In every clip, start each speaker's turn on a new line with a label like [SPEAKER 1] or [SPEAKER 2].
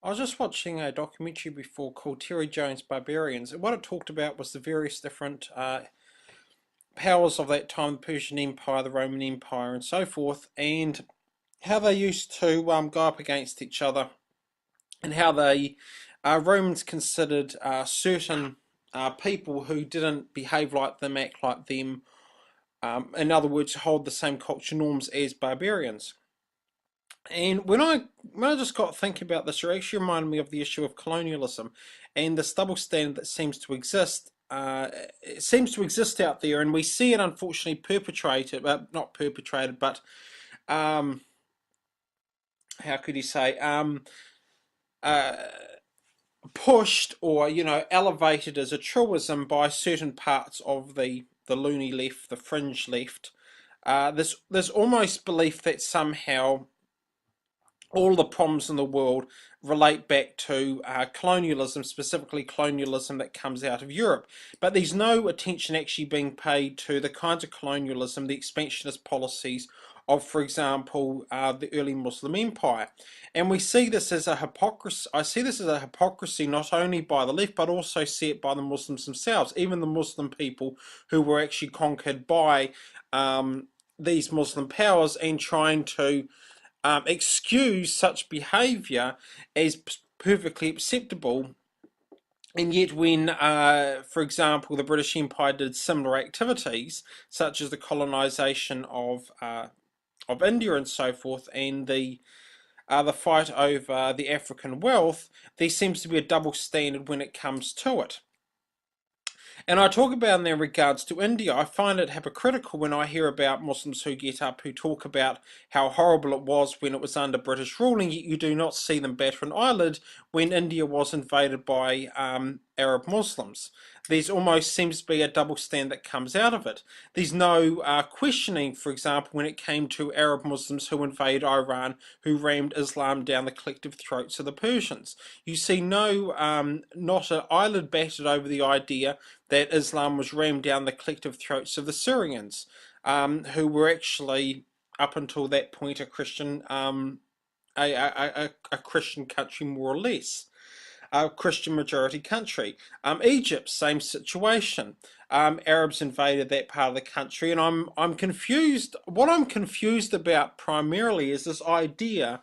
[SPEAKER 1] I was just watching a documentary before called Terry Jones' Barbarians, and what it talked about was the various different powers of that time, the Persian Empire, the Roman Empire, and so forth, and how they used to go up against each other, and how the Romans considered certain people who didn't behave like them, act like them, in other words, hold the same culture norms as barbarians. And when I just got thinking about this, it actually reminded me of the issue of colonialism and this double standard that seems to exist. It seems to exist out there, and we see it unfortunately perpetrated, but not perpetrated, but um, how could you say, uh, pushed or elevated as a truism by certain parts of the loony left, the fringe left. This almost belief that somehow all the problems in the world relate back to colonialism, specifically colonialism that comes out of Europe. But there's no attention actually being paid to the kinds of colonialism, the expansionist policies of, for example, the early Muslim empire. And we see this as a hypocrisy. I see this as a hypocrisy not only by the left, but also see it by the Muslims themselves, even the Muslim people who were actually conquered by these Muslim powers and trying to excuse such behaviour as perfectly acceptable. And yet, when, for example, the British Empire did similar activities, such as the colonisation of India and so forth, and the fight over the African wealth, there seems to be a double standard when it comes to it. And I talk about in regards to India, I find it hypocritical when I hear about Muslims who get up who talk about how horrible it was when it was under British rule, and yet you do not see them batter an eyelid when India was invaded by Arab Muslims. There's almost seems to be a double stand that comes out of it. There's no questioning, for example, when it came to Arab Muslims who invaded Iran, who rammed Islam down the collective throats of the Persians. You see no, not an eyelid batted over the idea that Islam was rammed down the collective throats of the Syrians, who were actually, up until that point, a Christian, a Christian country more or less, a Christian majority country. Egypt, same situation. Arabs invaded that part of the country, and I'm confused. What I'm confused about primarily is this idea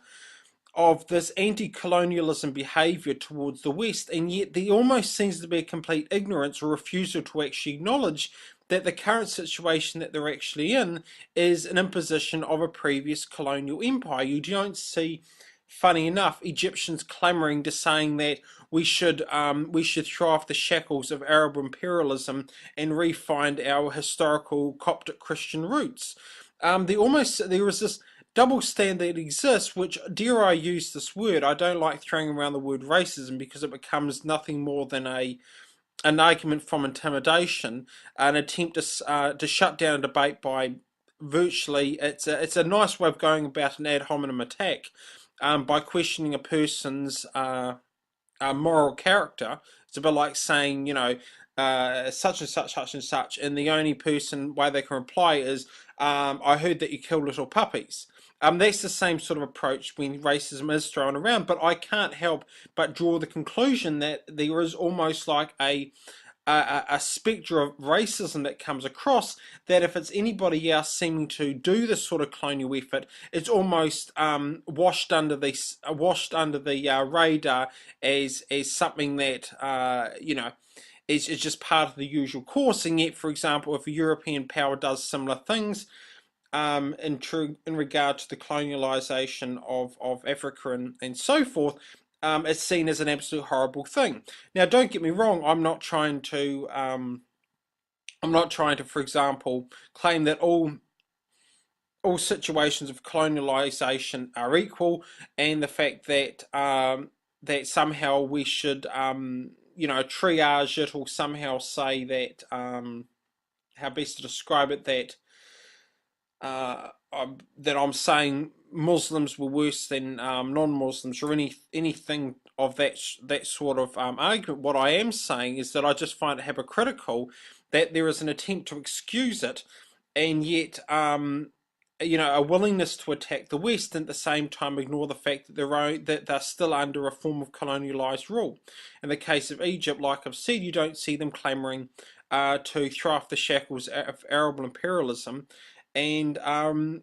[SPEAKER 1] of this anti-colonialism behaviour towards the West, and yet there almost seems to be a complete ignorance or refusal to actually acknowledge that the current situation that they're actually in is an imposition of a previous colonial empire. You don't see, funny enough, Egyptians clamouring to saying that we should throw off the shackles of Arab imperialism and re-find our historical Coptic Christian roots. There was this double standard exists, which, dare I use this word, I don't like throwing around the word racism because it becomes nothing more than an argument from intimidation, an attempt to shut down a debate by virtually, it's a nice way of going about an ad hominem attack, by questioning a person's moral character. It's a bit like saying, such and such, such and such, and the only way they can reply is, I heard that you kill little puppies. That's the same sort of approach when racism is thrown around, but I can't help but draw the conclusion that there is almost like a spectre of racism that comes across, that if it's anybody else seeming to do this sort of colonial effort, it's almost washed under the radar as something that is just part of the usual course. And yet, for example, if a European power does similar things, in regard to the colonialization of Africa and so forth, it's seen as an absolute horrible thing. Now, don't get me wrong. I'm not trying to, for example, claim that all situations of colonialization are equal, and the fact that that somehow we should triage it, or somehow say that how best to describe it, that I'm saying Muslims were worse than non-Muslims, or anything of that sort of argument. What I am saying is that I just find it hypocritical that there is an attempt to excuse it, and yet a willingness to attack the West, and at the same time ignore the fact that they're still under a form of colonialized rule. In the case of Egypt, like I've said, you don't see them clamoring to throw off the shackles of Arab imperialism and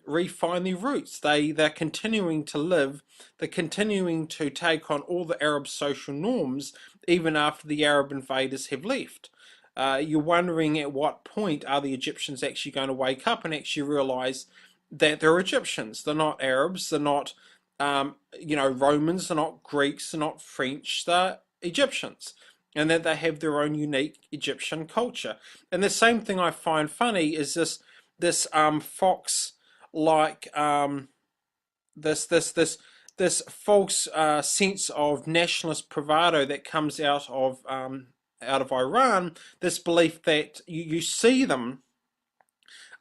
[SPEAKER 1] refine their roots. They're continuing to live, they're continuing to take on all the Arab social norms even after the Arab invaders have left. You're wondering at what point are the Egyptians actually going to wake up and actually realize that they're Egyptians. They're not Arabs. They're not, Romans. They're not Greeks. They're not French. They're Egyptians, and that they have their own unique Egyptian culture. And the same thing I find funny is this fox like this false sense of nationalist bravado that comes out of Iran. This belief that you see them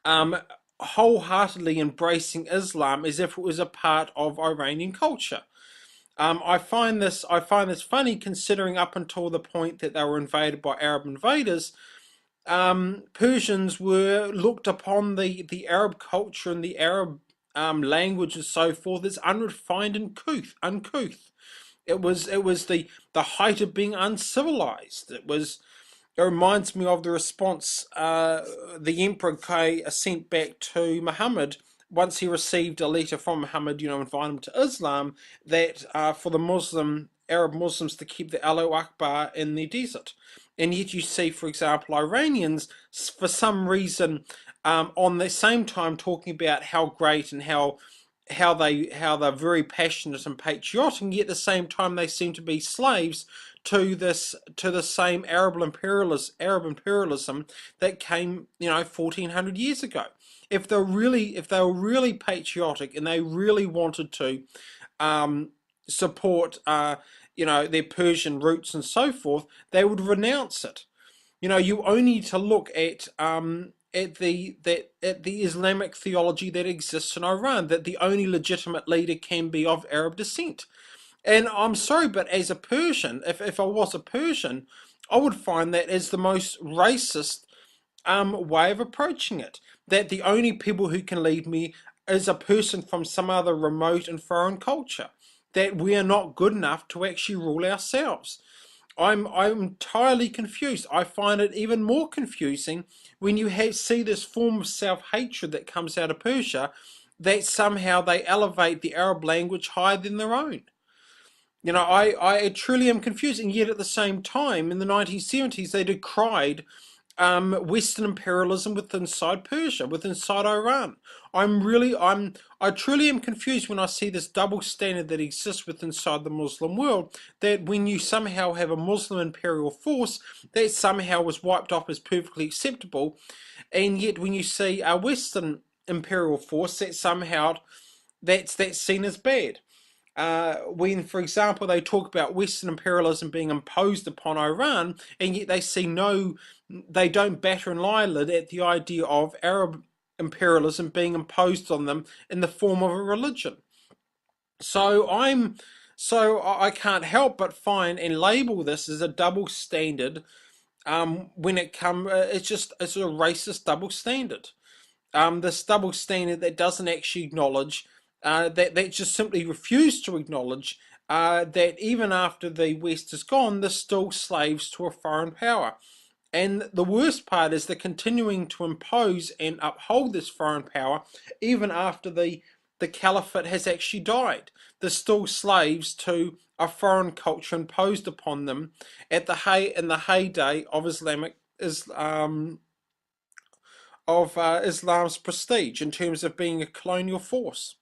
[SPEAKER 1] um, wholeheartedly embracing Islam as if it was a part of Iranian culture. I find this funny, considering up until the point that they were invaded by Arab invaders, Persians were looked upon the Arab culture and the Arab language and so forth as unrefined and uncouth. It was the height of being uncivilized. It reminds me of the response the Emperor sent back to Muhammad once he received a letter from Muhammad, inviting him to Islam, that for the Arab Muslims to keep the Allahu Akbar in the desert. And yet you see, for example, Iranians, for some reason, on the same time talking about how great and how they're very passionate and patriotic, and yet at the same time they seem to be slaves to the same Arab imperialism that came 1400 years ago. If they were really patriotic and they really wanted to support their Persian roots and so forth, they would renounce it. You only need to look at the Islamic theology that exists in Iran, that the only legitimate leader can be of Arab descent. And I'm sorry, but as a Persian, if I was a Persian, I would find that as the most racist way of approaching it. That the only people who can lead me is a person from some other remote and foreign culture. That we are not good enough to actually rule ourselves. I'm entirely confused. I find it even more confusing when you see this form of self-hatred that comes out of Persia, that somehow they elevate the Arab language higher than their own. I truly am confused, and yet at the same time, in the 1970s, they decried Western imperialism within Persia, within Iran. I truly am confused when I see this double standard that exists within the Muslim world. That when you somehow have a Muslim imperial force, that somehow was wiped off as perfectly acceptable, and yet when you see a Western imperial force, that somehow that's seen as bad. When, for example, they talk about Western imperialism being imposed upon Iran, and yet they don't batter an eyelid at the idea of Arab imperialism being imposed on them in the form of a religion. So I can't help but find and label this as a double standard. When it's a racist double standard. This double standard that doesn't actually acknowledge, that just simply refuse to acknowledge that even after the West is gone, they're still slaves to a foreign power. And the worst part is they're continuing to impose and uphold this foreign power even after the caliphate has actually died. They're still slaves to a foreign culture imposed upon them in the heyday of Islam's prestige in terms of being a colonial force.